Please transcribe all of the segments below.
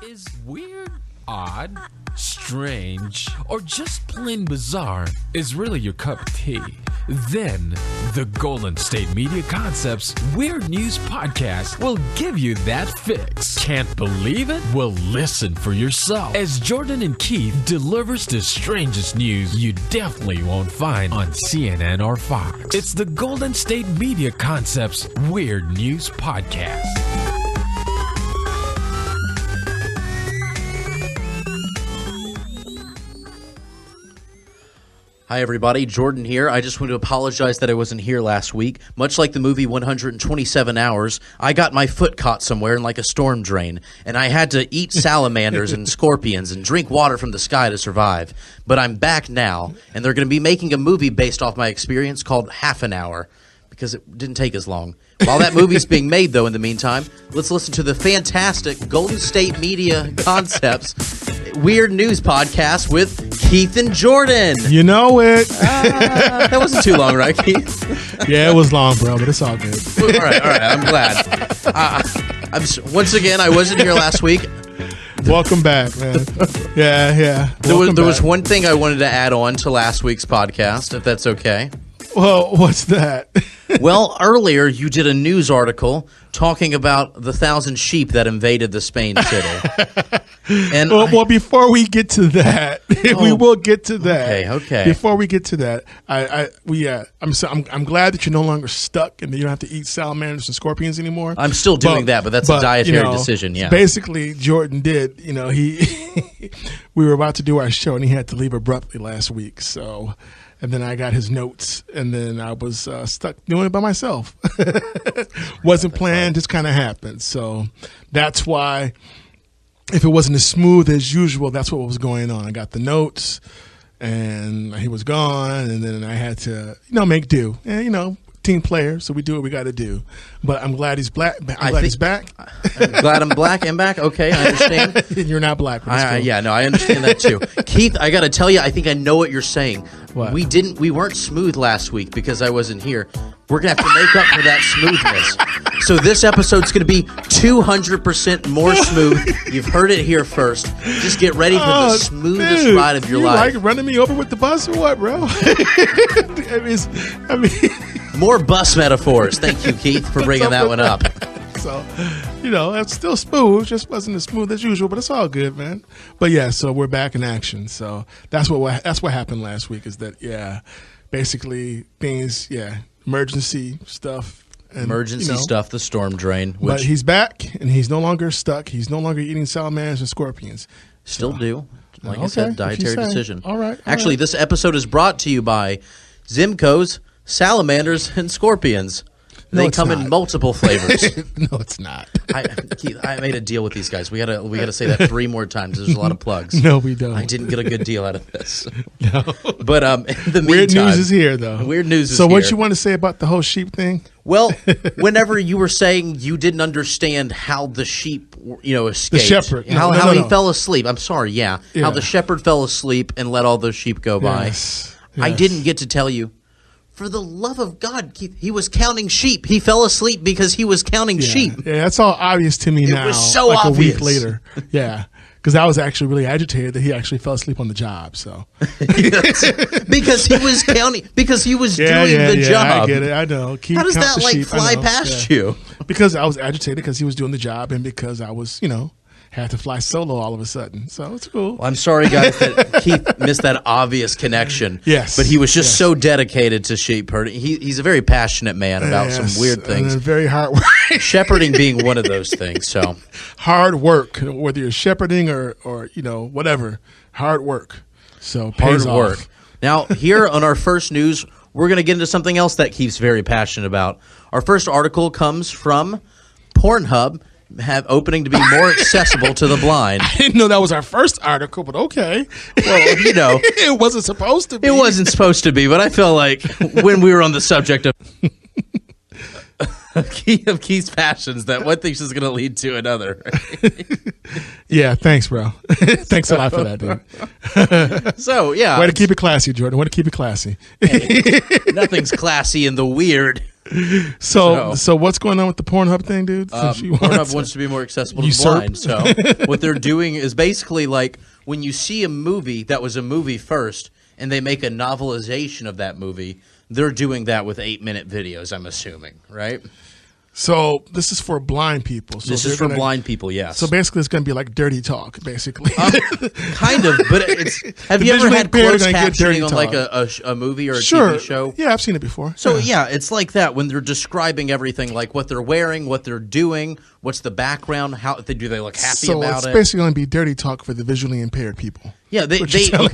Is weird, odd, strange, or just plain bizarre is really your cup of tea? Then the Golden State Media Concepts Weird News Podcast will give you that fix. Can't believe it? Well, listen for yourself as Jordan and Keith delivers the strangest news you definitely won't find on CNN or Fox. It's the Golden State Media Concepts Weird News Podcast. Hi, everybody. Jordan here. I just want to apologize that I wasn't here last week. Much like the movie 127 Hours, I got my foot caught somewhere in like a storm drain, and I had to eat salamanders and scorpions and drink water from the sky to survive. But I'm back now, and they're going to be making a movie based off my experience called Half an Hour, because it didn't take as long. While that movie's being made, though, in the meantime, let's listen to the fantastic Golden State Media Concepts Weird News Podcast with Keith and Jordan. You know it. That wasn't too long, right, Keith? Yeah, it was long, bro, but it's all good. All right. I'm glad. Once again, I wasn't here last week. Welcome back, man. Yeah. There was one thing I wanted to add on to last week's podcast, if that's okay. Well, what's that? Well, earlier you did a news article talking about the 1,000 sheep that invaded the Spain city. And well, before we get to that, we will get to that. Okay. Before we get to that, I'm glad that you're no longer stuck and that you don't have to eat salamanders and scorpions anymore. I'm still doing that, but that's a dietary decision. Yeah. Basically, Jordan did. We were about to do our show and he had to leave abruptly last week. So. And then I got his notes, and then I was stuck doing it by myself. Wasn't planned, just kind of happened. So that's why, if it wasn't as smooth as usual, that's what was going on. I got the notes, and he was gone, and then I had to, make do. And, team player, so we do what we got to do. But I'm glad he's black. I'm glad he's back. I'm glad I'm black and back. Okay, I understand. You're not black. Yeah, no, I understand that too. Keith, I got to tell you, I think I know what you're saying. What? We weren't smooth last week because I wasn't here. We're going to have to make up for that smoothness. So this episode's going to be 200% more smooth. You've heard it here first. Just get ready for the smoothest ride of your life. You like running me over with the bus or what, bro? I mean, more bus metaphors. Thank you, Keith, for bringing that one up. So, it's still smooth. Just wasn't as smooth as usual, but it's all good, man. But yeah, so we're back in action. So that's what happened last week. Is that basically things, emergency stuff. And, stuff, the storm drain. But he's back, and he's no longer stuck. He's no longer eating salamanders and scorpions. Still do. Like I said, dietary decision. All right. Actually, this episode is brought to you by Zimco's Salamanders and Scorpions. They come in multiple flavors. No, it's not. I made a deal with these guys. We gotta say that 3 more times. There's a lot of plugs. No, we don't. I didn't get a good deal out of this. No. But in the meantime, weird news is here, though. Weird news is here. So what here. you want to say about the whole sheep thing? Well, whenever you were saying you didn't understand how the sheep, escaped. The shepherd. How he fell asleep. I'm sorry, yeah. How the shepherd fell asleep and let all those sheep go by. Yes. I didn't get to tell you. For the love of God, Keith, he was counting sheep. He fell asleep because he was counting sheep. Yeah, that's all obvious to me now. It was so like obvious. A week later. Yeah, because I was actually really agitated that he actually fell asleep on the job. So because he was counting, because he was doing the job. I get it. I know. How does that fly past you? Because I was agitated because he was doing the job and because I was, had to fly solo all of a sudden. So it's cool. Well, I'm sorry, guys, that Keith missed that obvious connection. Yes. But he was just so dedicated to sheep herding. He's a very passionate man about some weird things. And very hard work. Shepherding being one of those things. So hard work, whether you're shepherding or whatever. Hard work. So hard work. Now, here on our first news, we're going to get into something else that Keith's very passionate about. Our first article comes from Pornhub. Opening to be more accessible to the blind. I didn't know that was our first article, but okay. Well, it wasn't supposed to be. It wasn't supposed to be, but I felt like when we were on the subject of Keith's passions, that one thing's just going to lead to another. Yeah, thanks, bro. Thanks a lot for that, dude. So, yeah. Way to keep it classy, Jordan. Way to keep it classy. Hey, nothing's classy in the weird. So what's going on with the Pornhub thing, dude? Pornhub wants to be more accessible to the blind. So what they're doing is basically like when you see a movie that was a movie first and they make a novelization of that movie, they're doing that with 8-minute videos, I'm assuming, right? So this is for blind people. So this is for blind people, yes. So basically, it's going to be like dirty talk, basically. Kind of, but it's. Have you ever had closed captioning on like a movie or a TV show? Yeah, I've seen it before. So yeah, it's like that when they're describing everything, like what they're wearing, what they're doing, what's the background, how do they look happy about it. So it's basically going to be dirty talk for the visually impaired people. Yeah, they did like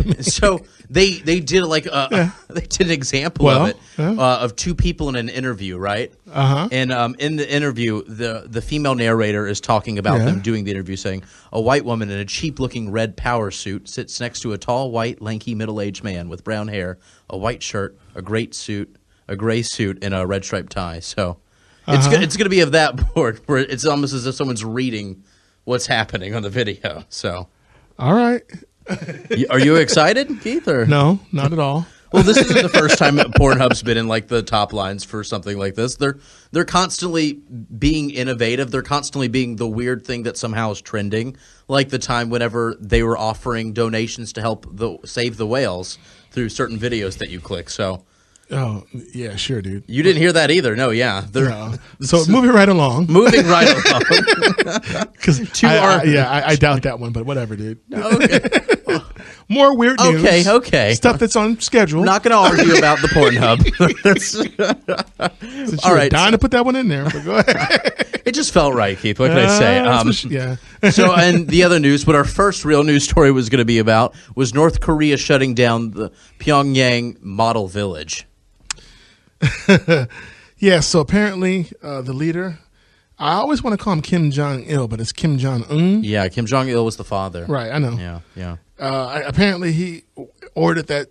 they did an example of it of two people in an interview, right? And in the interview, the female narrator is talking about them doing the interview, saying a white woman in a cheap-looking red power suit sits next to a tall, white, lanky, middle-aged man with brown hair, a white shirt, a gray suit, and a red striped tie. So it's going to be of that board where it's almost as if someone's reading what's happening on the video. So, all right. Are you excited, Keith? Or no, not at all. Well, this isn't the first time Pornhub's been in like the top lines for something like this. They're constantly being innovative. They're constantly being the weird thing that somehow is trending. Like the time whenever they were offering donations to help save the whales through certain videos that you click. So. Oh, yeah, sure, dude. You didn't hear that either. No, yeah. No. So moving right along. Moving right along. Because I doubt that one, but whatever, dude. Okay. More weird news. Okay. Stuff that's on schedule. Not going to argue about the Pornhub. Since you were dying to put that one in there, but go ahead. It just felt right, Keith. What can I say? Yeah. So, and the other news, what our first real news story was going to be about was North Korea shutting down the Pyongyang Model Village. Yeah, so apparently the leader, I always want to call him Kim Jong-il, but it's Kim Jong-un. Yeah, Kim Jong-il was the father. Right, I know. Yeah. Apparently he ordered that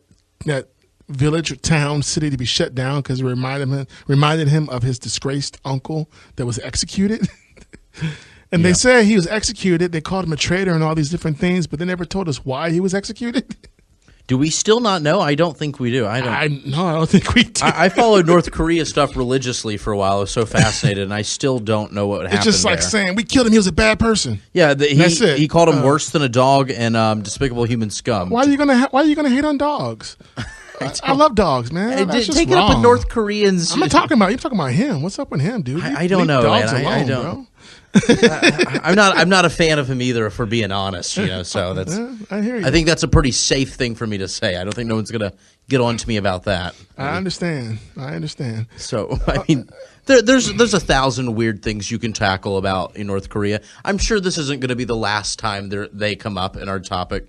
village or town, city to be shut down because it reminded him of his disgraced uncle that was executed. And they say he was executed. They called him a traitor and all these different things, but they never told us why he was executed. Do we still not know? I don't think we do. I don't think we do. I followed North Korea stuff religiously for a while. I was so fascinated, and I still don't know what happened. It's just like saying we killed him. He was a bad person. Yeah, that's it. He called him worse than a dog and despicable human scum. Why are you gonna hate on dogs? I love dogs, man. Take it up with North Koreans. I'm not talking about you. I'm talking about him. What's up with him, dude? I don't know, dogs man. Alone, I don't. Bro. I'm not a fan of him either, for being honest. So that's. I hear you. I think that's a pretty safe thing for me to say. I don't think no one's gonna get on to me about that. I understand. So I mean, there's 1,000 weird things you can tackle about in North Korea. I'm sure this isn't going to be the last time they come up in our topic.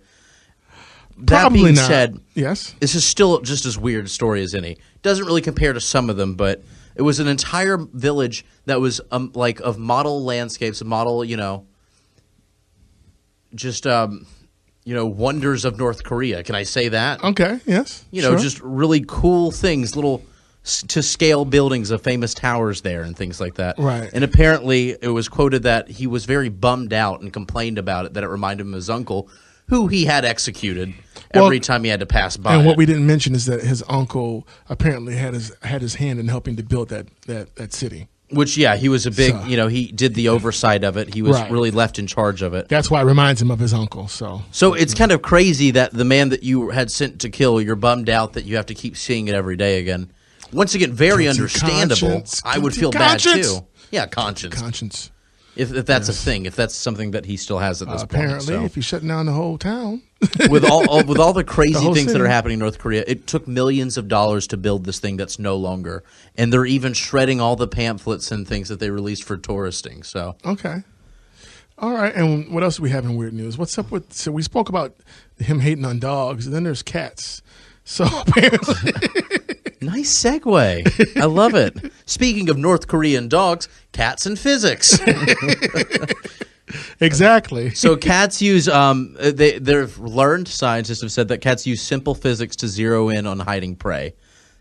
Probably that being not. said, yes, this is still just as weird a story as any. Doesn't really compare to some of them, but. It was an entire village that was like of model landscapes, model, just wonders of North Korea. Can I say that? Okay, yes. Just really cool things, little to scale buildings of famous towers there and things like that. Right. And apparently it was quoted that he was very bummed out and complained about it, that it reminded him of his uncle, who he had executed every time he had to pass by. And what we didn't mention is that his uncle apparently had his hand in helping to build that city. Which, he was a big, he did the oversight of it. He was really left in charge of it. That's why it reminds him of his uncle. So it's kind of crazy that the man that you had sent to kill, you're bummed out that you have to keep seeing it every day again. Once again, very understandable. I would feel bad too. Yeah, conscience. If that's a thing, if that's something that he still has at this point. Apparently, if he's shutting down the whole town. with all the crazy things that are happening in North Korea, it took millions of dollars to build this thing that's no longer. And they're even shredding all the pamphlets and things that they released for touristing. So okay. All right. And what else do we have in weird news? What's up with – so we spoke about him hating on dogs, and then there's cats. So apparently – Nice segue. I love it. Speaking of North Korean dogs, cats and physics. Exactly. So cats use they've learned, scientists have said that cats use simple physics to zero in on hiding prey.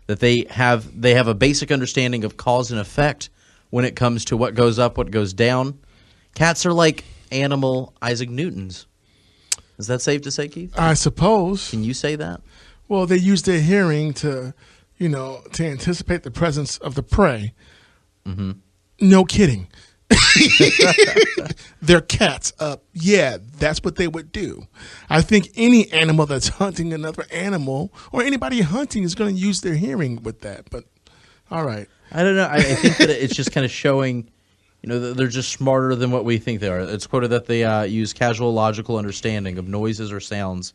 That they have a basic understanding of cause and effect when it comes to what goes up, what goes down. Cats are like animal Isaac Newtons. Is that safe to say, Keith? I suppose. Can you say that? Well, they use their hearing to anticipate the presence of the prey. Mm-hmm. No kidding. They're cats. Yeah, that's what they would do. I think any animal that's hunting another animal or anybody hunting is going to use their hearing with that. But all right. I don't know. I think that it's just kind of showing, that they're just smarter than what we think they are. It's quoted that they use casual logical understanding of noises or sounds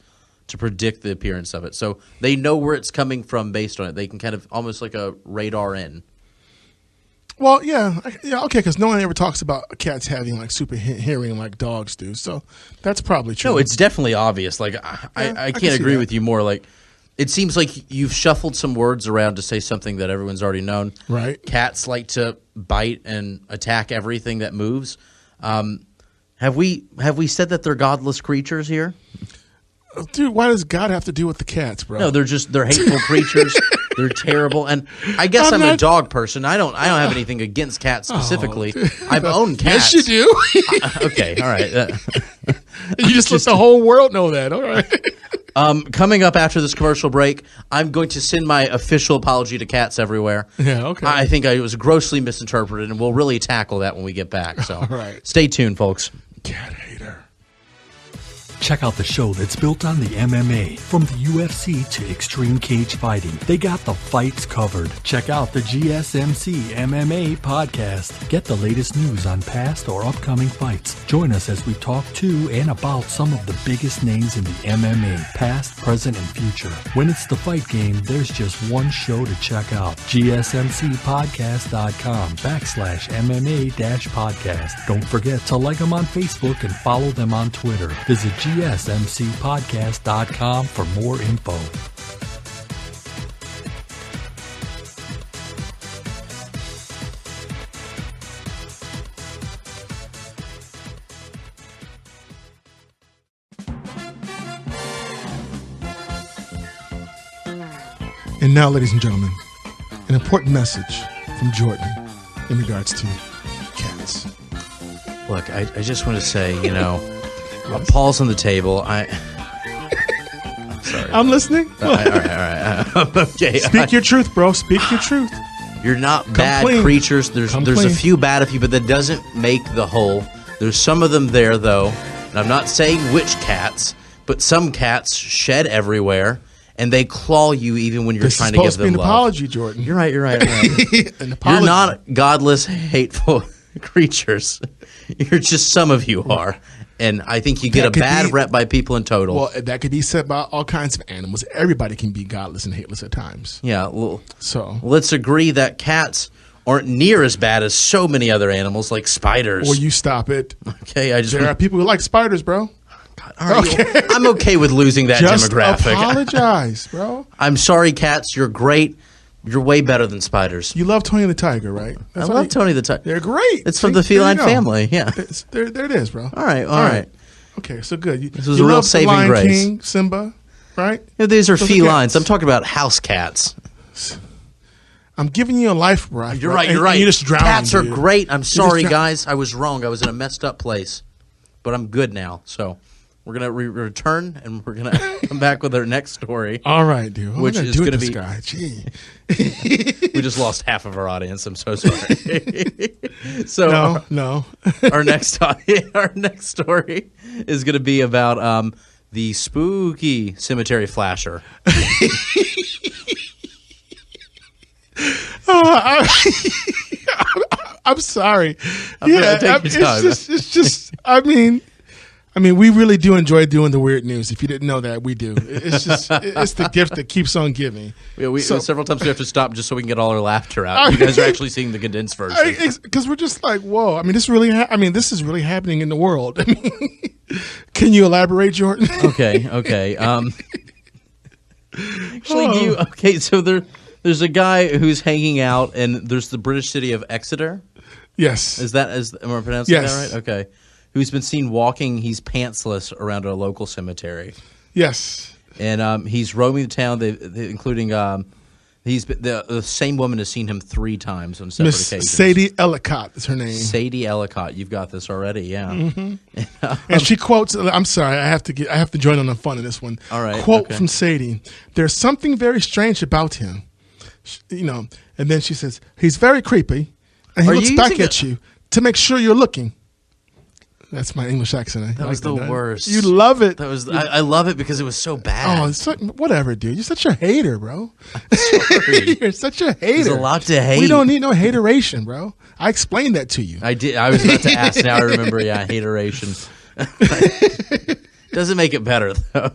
to predict the appearance of it. So they know where it's coming from based on it. They can kind of almost like a radar in. Well, yeah, okay, because no one ever talks about cats having like super hearing like dogs do. So that's probably true. No, it's definitely obvious. Like I can't agree with you more. Like it seems like you've shuffled some words around to say something that everyone's already known. Right. Cats like to bite and attack everything that moves. Have we said that they're godless creatures here? Dude, why does God have to do with the cats, bro? No, they're hateful creatures. They're terrible, and I guess I'm a dog person. I don't have anything against cats specifically. I've owned cats. Yes, you do. Okay, all right. You just let the whole world know that. All right. Coming up after this commercial break, I'm going to send my official apology to cats everywhere. Yeah, okay. I think I was grossly misinterpreted, and we'll really tackle that when we get back. So, all right. Stay tuned, folks. Cat hater. Check out the show that's built on the MMA. From the UFC to extreme cage fighting, they got the fights covered. Check out the GSMC MMA podcast. Get the latest news on past or upcoming fights. Join us as we talk to and about some of the biggest names in the MMA, past, present, and future. When it's the fight game, there's just one show to check out. GSMCpodcast.com/MMA-podcast. Don't forget to like them on Facebook and follow them on Twitter. Visit GSMCpodcast.com for more info. And now, ladies and gentlemen, an important message from Jordan in regards to cats. Look, I just want to say, Paul's on the table. I'm sorry. I'm listening. All right. Okay. Speak your truth, bro. Speak your truth. You're not bad clean. creatures. There's a few bad of you, but that doesn't make the whole. There's some of them there, though. And I'm not saying which cats, but some cats shed everywhere, and they claw you even when you're trying to give them an love. Apology, Jordan. You're right. An apology. You're not godless, hateful creatures. You're just some of you are. And I think you get a bad rep by people in total. Well, that could be said about all kinds of animals. Everybody can be godless and hateless at times. Yeah. Well, so let's agree that cats aren't near as bad as so many other animals like spiders. Well, you stop it. Okay. There are people who like spiders, bro. God, okay. I'm okay with losing that Just demographic. Apologize, bro. I'm sorry, cats. You're great. You're way better than spiders. You love Tony the Tiger, right? I love Tony the Tiger. They're great. It's from the feline family. Yeah. There it is, bro. All right. Okay, so good. This was a real saving Lion grace. King, Simba, right? These are felines. I'm talking about house cats. I'm giving you a life, bro. You're right. You're just drowning. Cats are dude. great. I'm sorry, guys. I was wrong. I was in a messed up place, but I'm good now. So we're gonna return, and we're gonna come back with our next story. All right, dude. Which is going to be. Guy? Gee. We just lost half of our audience. I'm so sorry. So no. our next story is going to be about the spooky cemetery flasher. I'm sorry. It's just. I mean, we really do enjoy doing the weird news. If you didn't know that, we do. It's just, it's the gift that keeps on giving. Yeah, several times we have to stop just so we can get all our laughter out. You guys are actually seeing the condensed version. Because we're just like, whoa. This is really happening in the world. Can you elaborate, Jordan? Okay. Actually, so there's a guy who's hanging out, and there's the British city of Exeter. Yes. Am I pronouncing that right? Okay. Who's been seen walking, he's pantsless around a local cemetery. Yes. And he's roaming the town, including The same woman has seen him 3 times on separate Miss occasions. Sadie Ellicott is her name. Sadie Ellicott. You've got this already, yeah. And she quotes. I'm sorry, I have to join on the fun of this one. All right. Quote from Sadie: "There's something very strange about him, and then she says he's very creepy, and he looks back at you to make sure you're looking." That's my English accent. That was the worst. You love it. I love it because it was so bad. Oh, it's like, whatever, dude. You're such a hater, bro. Sorry. You're such a hater. There's a lot to hate. We don't need no hateration, bro. I explained that to you. I did. I was about to ask. Now I remember. Yeah, hateration. Doesn't make it better though.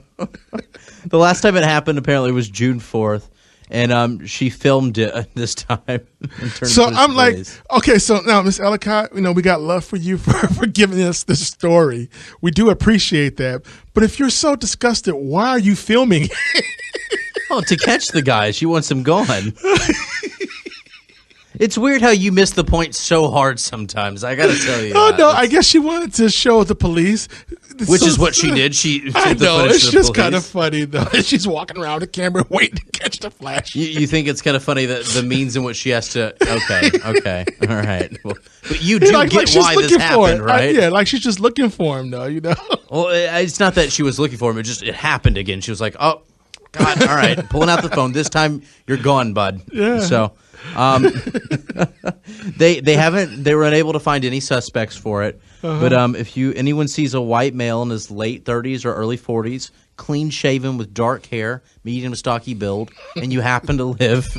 The last time it happened apparently was June 4th. And she filmed it this time. So I'm like, okay, so now, Miss Ellicott, we got love for you for giving us this story. We do appreciate that. But if you're so disgusted, why are you filming? Oh, to catch the guy. She wants him gone. It's weird how you miss the point so hard sometimes. I got to tell you. Oh, no, I guess she wanted to show the police. Which is what she did. She I know, it's just kind of funny, though. She's walking around the camera waiting to catch the flash. You think it's kind of funny that the means in which she has to... Okay, all right. Well, but you do get why this happened, right? Yeah, like she's just looking for him, though, Well, it's not that she was looking for him. It happened again. She was like, oh, God, all right. Pulling out the phone. This time, you're gone, bud. Yeah. So... they were unable to find any suspects for it. But if anyone sees a white male in his late 30s or early 40s, clean shaven with dark hair, medium to stocky build, and you happen to live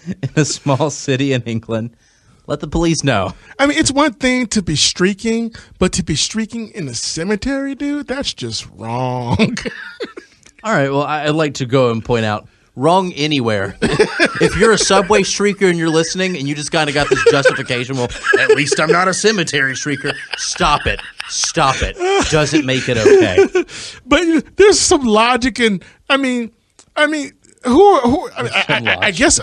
in a small city in England, let the police know. I mean, it's one thing to be streaking, but to be streaking in a cemetery, dude, that's just wrong. All right, well, I'd like to go and point out, wrong anywhere. If you're a subway streaker and you're listening and you just kind of got this justification, well, at least I'm not a cemetery streaker. Stop it. Doesn't make it okay. But there's some logic in. I mean, who? I guess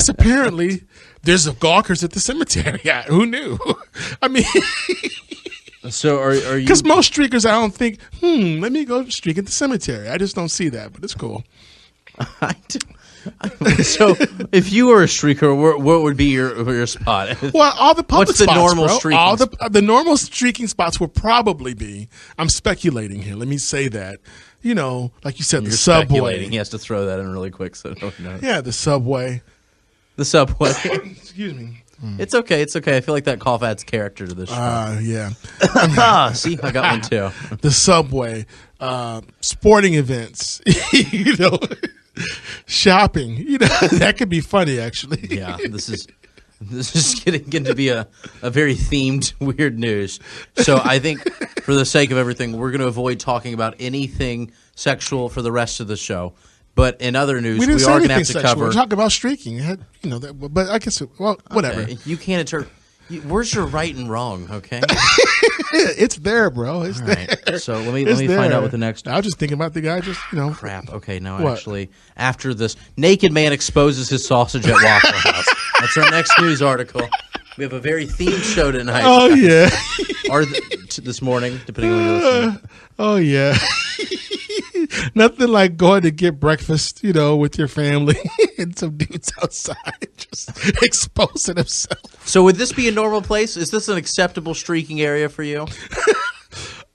apparently there's gawkers at the cemetery. Who knew? I mean. So are you? Because most streakers, I don't think. Let me go streak at the cemetery. I just don't see that, but it's cool. So, if you were a streaker, what would be your spot? Well, all the public spots, normal bro. streaking? All the normal streaking spots would probably be. I'm speculating here. Let me say that. Like you said, the subway. He has to throw that in really quick, so no one knows. Yeah, the subway. The subway. Excuse me. It's okay. I feel like that cough adds character to this show. Yeah. See, I got one too. The subway, sporting events, shopping. That could be funny, actually. Yeah, this is getting to be a very themed weird news. So I think for the sake of everything, we're going to avoid talking about anything sexual for the rest of the show. But in other news, we are going to have to cover. We're talking about streaking. But I guess whatever. Okay. You can't where's your right and wrong? Okay, it's there, bro. It's there. Right. So let me find out what the next. I was just thinking about the guy. Crap. Okay, no, actually, after this, naked man exposes his sausage at Waffle House. That's our next news article. We have a very themed show tonight. Oh yeah. Or this morning, depending on when you're listening. Oh yeah. Nothing like going to get breakfast, with your family and some dudes outside just exposing themselves. So would this be a normal place? Is this an acceptable streaking area for you?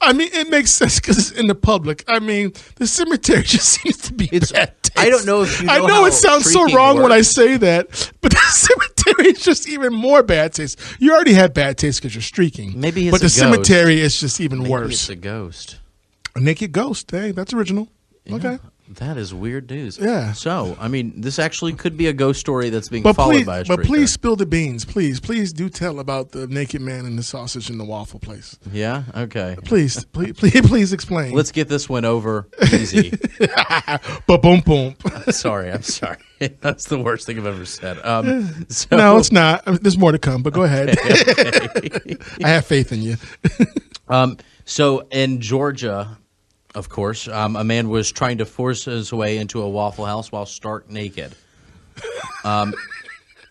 I mean, it makes sense because it's in the public. I mean, the cemetery just seems to be bad taste. I don't know if you know I know how it sounds so wrong when I say that, but the cemetery is just even more bad taste. You already have bad taste because you're streaking. Maybe it's but the ghost. Cemetery is just even worse. Maybe it's a ghost. A naked ghost. Hey, that's original. Yeah, okay. That is weird news. Yeah. So, I mean, this actually could be a ghost story that's being followed by a streaker. But please spill the beans. Please do tell about the naked man and the sausage in the waffle place. Yeah? Okay. Please explain. Let's get this one over easy. Ba-boom, boom. I'm sorry. That's the worst thing I've ever said. No, it's not. There's more to come, but go ahead. Okay. I have faith in you. So, in Georgia... Of course, a man was trying to force his way into a Waffle House while stark naked.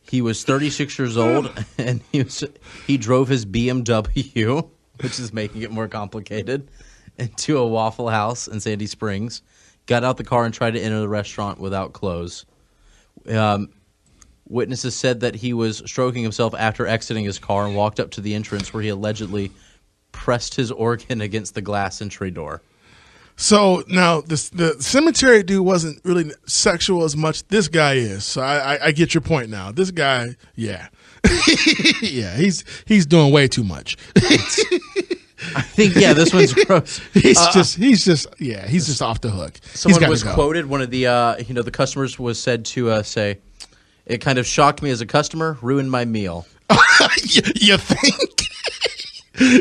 He was 36 years old, and he drove his BMW, which is making it more complicated, into a Waffle House in Sandy Springs, got out the car and tried to enter the restaurant without clothes. Witnesses said that he was stroking himself after exiting his car and walked up to the entrance where he allegedly pressed his organ against the glass entry door. So now the cemetery dude wasn't really sexual as much. This guy is. So I get your point now. This guy, yeah. Yeah, he's doing way too much. I think this one's gross. He's just off the hook. Someone was quoted. One of the the customers was said to say, "It kind of shocked me as a customer, ruined my meal." You think?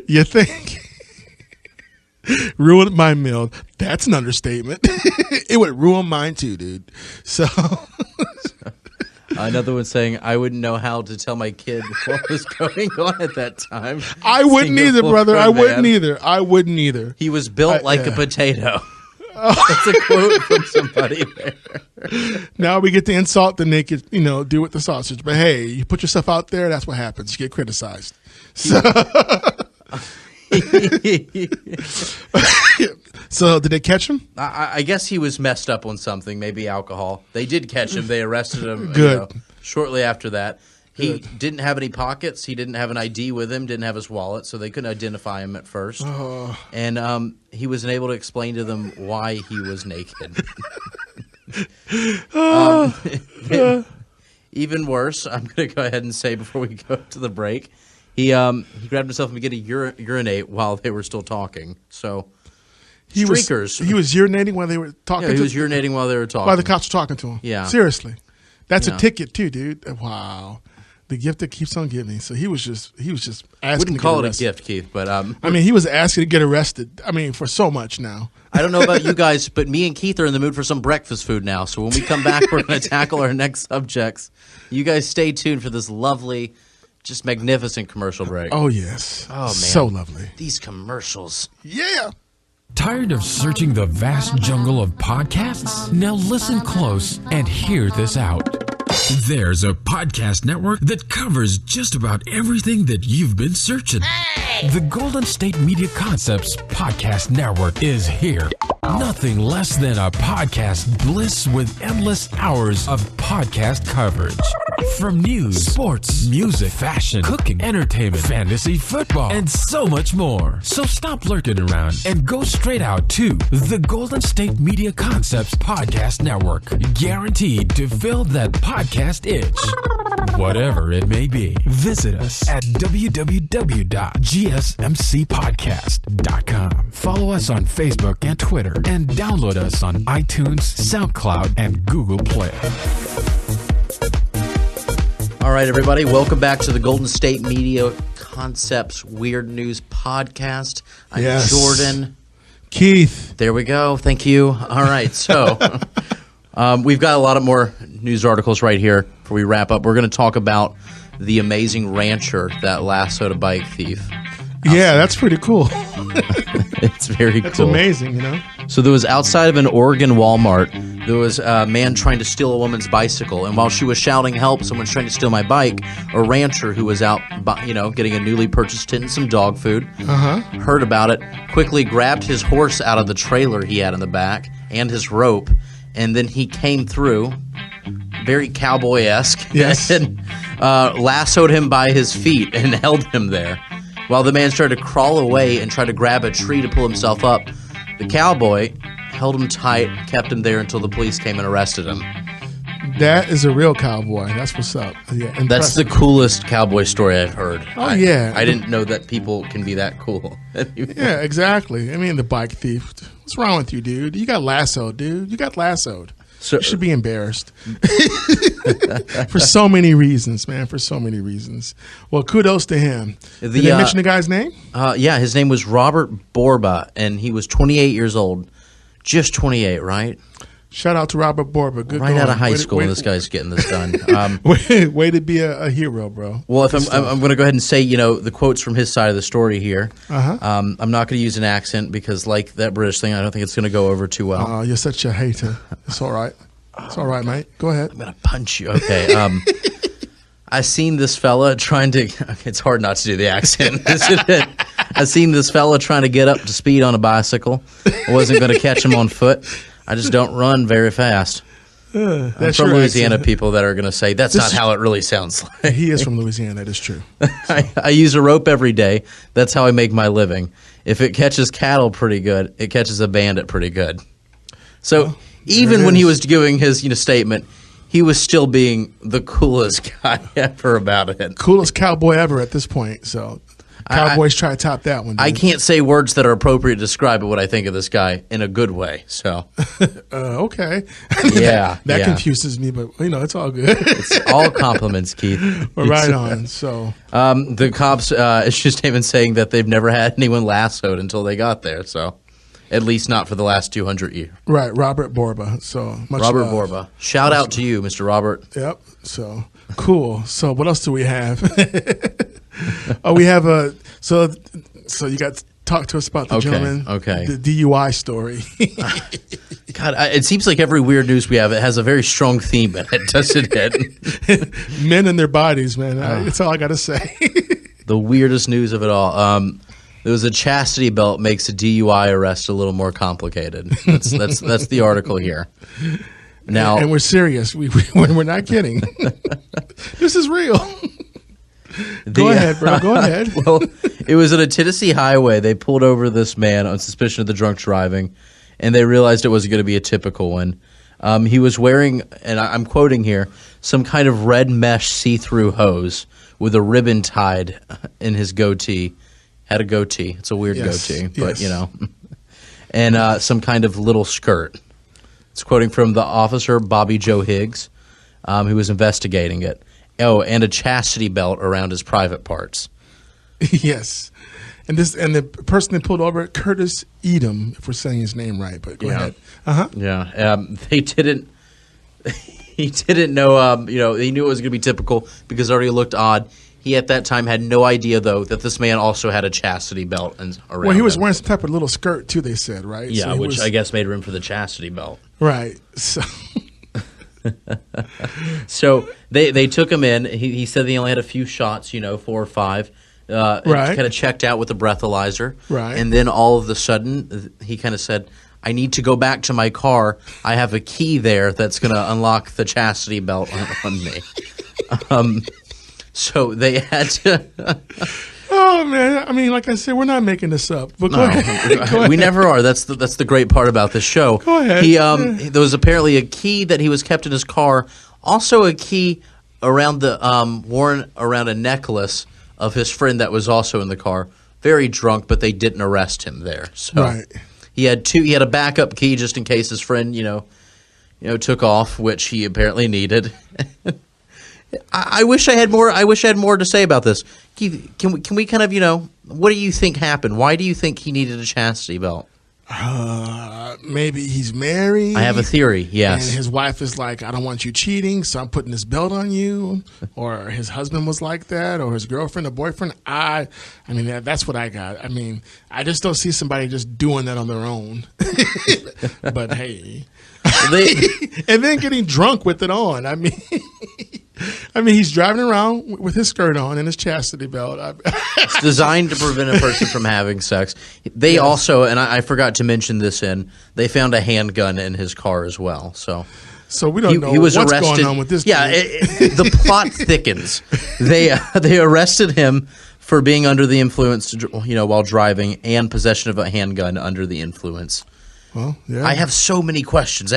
You think? Ruined my meal. That's an understatement. It would ruin mine too, dude. So. Another one saying, I wouldn't know how to tell my kid what was going on at that time. I wouldn't either, brother. I wouldn't either. He was built like a potato. That's a quote from somebody there. Now we get to insult the naked, do with the sausage. But hey, you put yourself out there, that's what happens. You get criticized. So, so did they catch him? I guess he was messed up on something, maybe alcohol. They did catch him. They arrested him Good. Shortly after that. He didn't have any pockets. He didn't have an ID with him, didn't have his wallet, so they couldn't identify him at first. Oh. And he was unable to explain to them why he was naked. Even worse, I'm going to go ahead and say before we go to the break, he grabbed himself and began to urinate while they were still talking. So, streakers. He was urinating while they were talking. Yeah, he was urinating while they were talking. While the cops were talking to him. Yeah. Seriously. That's a ticket too, dude. Wow. The gift that keeps on giving. So he was just asking. Wouldn't call it a gift, Keith, but he was asking to get arrested. For so much now. I don't know about you guys, but me and Keith are in the mood for some breakfast food now. So when we come back, we're going to tackle our next subjects. You guys stay tuned for this lovely, just magnificent commercial break. Oh yes. Oh man, so lovely. These commercials. Yeah. Tired of searching the vast jungle of podcasts? Now listen close and hear this out. There's a podcast network that covers just about everything that you've been searching. Hey! The Golden State Media Concepts Podcast Network is here. Nothing less than a podcast bliss with endless hours of podcast coverage. From news, sports, music, fashion, cooking, entertainment, fantasy, football, and so much more. So stop lurking around and go straight out to the Golden State Media Concepts Podcast Network. Guaranteed to fill that podcast itch. Whatever it may be, visit us at www.gsmcpodcast.com. Follow us on Facebook and Twitter, and download us on iTunes, SoundCloud, and Google Play. All right, everybody, welcome back to the Golden State Media Concepts Weird News Podcast. I'm Jordan. Keith. There we go. Thank you. All right, so we've got a lot of more news articles right here before we wrap up. We're going to talk about the amazing rancher that lassoed a bike thief. Yeah, that's pretty cool. It's very cool. That's amazing, So there was outside of an Oregon Walmart, there was a man trying to steal a woman's bicycle. And while she was shouting, help, someone's trying to steal my bike, a rancher who was out, getting a newly purchased tin and some dog food, heard about it, quickly grabbed his horse out of the trailer he had in the back and his rope, and then he came through, very cowboy-esque, yes. and lassoed him by his feet and held him there. While the man started to crawl away and try to grab a tree to pull himself up, the cowboy held him tight, kept him there until the police came and arrested him. That is a real cowboy. That's what's up. Yeah, impressive. That's the coolest cowboy story I've heard. Oh, I didn't know that people can be that cool. Yeah, exactly. The bike thief. What's wrong with you, dude? You got lassoed, dude. You got lassoed. So, you should be embarrassed. For so many reasons, man. For so many reasons. Well, kudos to him. Did they mention the guy's name? Yeah, his name was Robert Borba, and he was 28 years old. Just 28, right? Shout out to Robert Borba. Good right out of high school, this guy's getting this done. Way to be a hero, bro. Well, if I'm going to go ahead and say, the quotes from his side of the story here. I'm not going to use an accent because, like that British thing, I don't think it's going to go over too well. Oh, you're such a hater. It's all right. It's all right, mate. Go ahead. I'm going to punch you. Okay. I seen this fella trying to. It's hard not to do the accent. I seen this fella trying to get up to speed on a bicycle. I wasn't going to catch him on foot. I just don't run very fast. That's from your Louisiana accent. people that are going to say that's not how it really sounds like. He is from Louisiana. That is true. I use a rope every day. That's how I make my living. If it catches cattle pretty good, it catches a bandit pretty good. So even when he was giving his statement, he was still being the coolest guy ever about it. Coolest cowboy ever at this point. So Cowboys try to top that one. Dude. I can't say words that are appropriate to describe what I think of this guy in a good way. So okay, yeah, that yeah. confuses me, but it's all good. It's all compliments, Keith. We're right on. So the cops it's just even saying that they've never had anyone lassoed until they got there. So at least not for the last 200 years. Right, Robert Borba. So much Robert love. Borba. Shout out to you, Mr. Robert. Yep. So cool. So what else do we have? We have a so you got to talk to us about the gentleman. Okay. The DUI story. God, it seems like every weird news we have, it has a very strong theme in it, doesn't it? Men and their bodies, man. That's all I got to say. The weirdest news of it all. There was a Chastity Belt makes a DUI arrest a little more complicated. That's the article here. Now, and we're serious. We're not kidding. This is real. Go ahead, bro. Go ahead. Well, it was at a Tennessee highway. They pulled over this man on suspicion of the drunk driving, and they realized it wasn't going to be a typical one. He was wearing, and I'm quoting here, some kind of red mesh see-through hose with a ribbon tied in his goatee. Had a goatee. It's a weird goatee, but and some kind of little skirt. It's quoting from the officer, Bobby Joe Higgs, who was investigating it. Oh, and a chastity belt around his private parts. Yes. And the person that pulled over, Curtis Edom, if we're saying his name right, but go ahead. Yeah. They didn't. He didn't know. He knew it was going to be typical because it already looked odd. He at that time had no idea though that this man also had a chastity belt around. Well, he was wearing some type of little skirt too. They said, right? Yeah, so which I guess made room for the chastity belt. Right. So. So they took him in. He said he only had a few shots, 4 or 5. Right. Kind of checked out with the breathalyzer. Right. And then all of a sudden, he kind of said, I need to go back to my car. I have a key there that's going to unlock the chastity belt on me. So they had to... Oh, man. I mean, like I said, we're not making this up. But go ahead. We never are. That's the great part about this show. Go ahead. There was apparently a key that he was kept in his car. Also a key around worn around a necklace of his friend that was also in the car. Very drunk, but they didn't arrest him there. So right. He had a backup key just in case his friend, took off, which he apparently needed. I wish I had more. I wish I had more to say about this. Keith, can we kind of what do you think happened? Why do you think he needed a chastity belt? Maybe he's married. I have a theory. Yes, and his wife is like, I don't want you cheating, so I'm putting this belt on you. Or his husband was like that, or his girlfriend or boyfriend. I mean, that's what I got. I mean, I just don't see somebody just doing that on their own. But hey, and then getting drunk with it on. I mean, he's driving around with his skirt on and his chastity belt. It's designed to prevent a person from having sex. They also, and I forgot to mention this they found a handgun in his car as well. So we don't know what's going on with this. Yeah, the plot thickens. They arrested him for being under the influence, while driving, and possession of a handgun under the influence. Well, yeah. I have so many questions.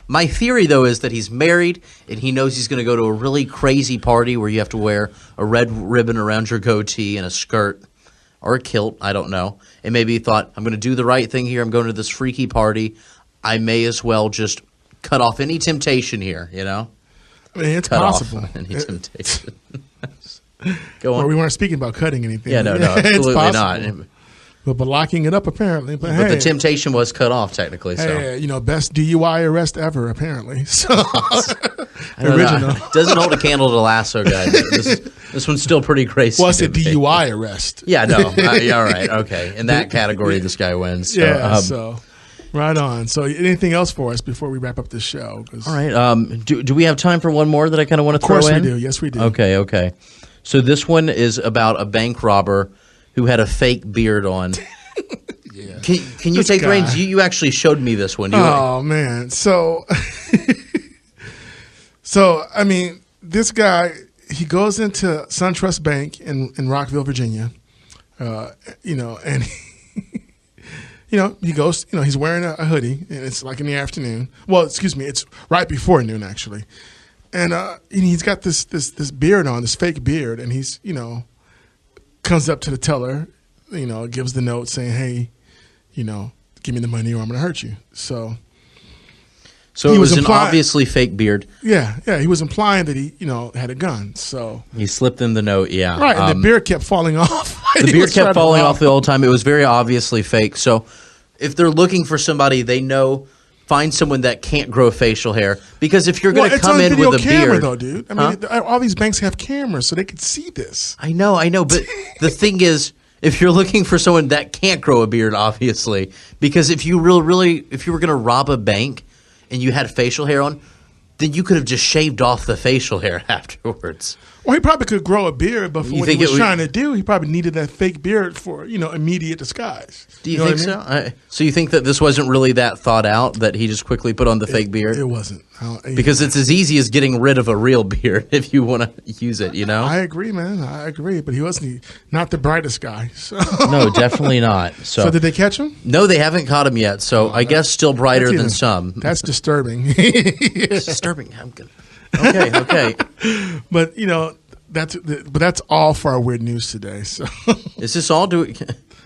My theory, though, is that he's married and he knows he's going to go to a really crazy party where you have to wear a red ribbon around your goatee and a skirt or a kilt. I don't know. And maybe he thought, I'm going to do the right thing here. I'm going to this freaky party. I may as well just cut off any temptation here, I mean, it's cut possible. Off any temptation. Go on. Well, we weren't speaking about cutting anything. Yeah, no, absolutely not. But locking it up, apparently. But hey, the temptation was cut off, technically. Hey, best DUI arrest ever, apparently. So, original. It doesn't hold a candle to lasso, guys. This one's still pretty crazy. Well, it's a DUI arrest. Yeah, no. All right, okay. In that category, this guy wins. So, so right on. So anything else for us before we wrap up this show? All right. Do we have time for one more that I kind of want to throw in? Of course we do. Yes, we do. Okay. So this one is about a bank robber who had a fake beard on. Yeah. Can you take the reins? You actually showed me this one. Oh, man. So So, I mean, this guy, he goes into SunTrust Bank in Rockville, Virginia, and he goes, he's wearing a hoodie, and it's like in the afternoon. Well, excuse me, it's right before noon, actually. And he's got this beard on, this fake beard, and he's, comes up to the teller, gives the note saying, hey, give me the money or I'm going to hurt you. So it was an obviously fake beard. Yeah, he was implying that he, had a gun. So he slipped in the note, yeah. Right, and the beard kept falling off. The beard kept falling off the whole time. It was very obviously fake. So if they're looking for somebody, they know, find someone that can't grow facial hair. Because if you're going to come in with a camera, beard, though, dude. I mean, all these banks have cameras, so they could see this. I know. But the thing is, if you're looking for someone that can't grow a beard, obviously, because if you if you were going to rob a bank and you had facial hair on, then you could have just shaved off the facial hair afterwards. Well, he probably could grow a beard, but for what he was trying to do, he probably needed that fake beard for, immediate disguise. Do you think so? So you think that this wasn't really that thought out, that he just quickly put on the fake beard? It wasn't. Because it's as easy as getting rid of a real beard if you want to use it, I agree, man. I agree. But he wasn't not the brightest guy. So. No, definitely not. So did they catch him? No, they haven't caught him yet. So I guess still brighter than some. That's disturbing. It's disturbing. I'm good. Okay. But that's all for our weird news today. So is this all?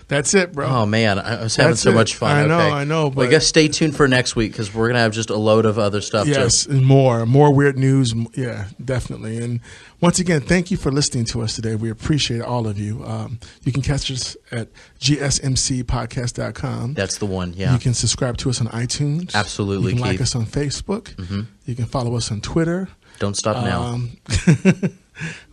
That's it, bro. Oh man, I was having so much fun. I know. But I guess stay tuned for next week because we're gonna have just a load of other stuff. Yes, and more weird news. Yeah, definitely. And once again, thank you for listening to us today. We appreciate all of you. You can catch us at GSMCpodcast.com. That's the one. Yeah. You can subscribe to us on iTunes. Absolutely. You can like us on Facebook. Mm-hmm. You can follow us on Twitter. Don't stop now.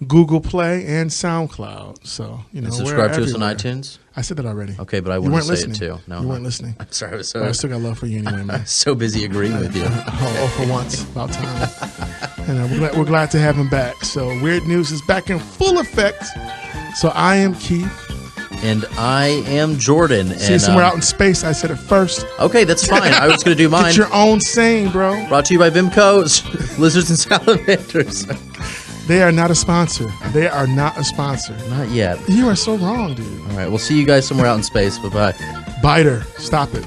Google Play and SoundCloud. So and subscribe to us on iTunes. I said that already. Okay, but I want to say it too. No, you weren't listening. I'm sorry. I still got love for you anyway, man. So busy agreeing with you. For once, about time. And we're glad to have him back. So Weird News is back in full effect. So I am Keith. And I am Jordan. See you somewhere out in space. I said it first. Okay, that's fine. I was going to do mine. Get your own saying, bro. Brought to you by Vimco's, Lizards and Salamanders. They are not a sponsor. Not yet. You are so wrong, dude. All right, we'll see you guys somewhere out in space. Bye-bye. Biter. Stop it.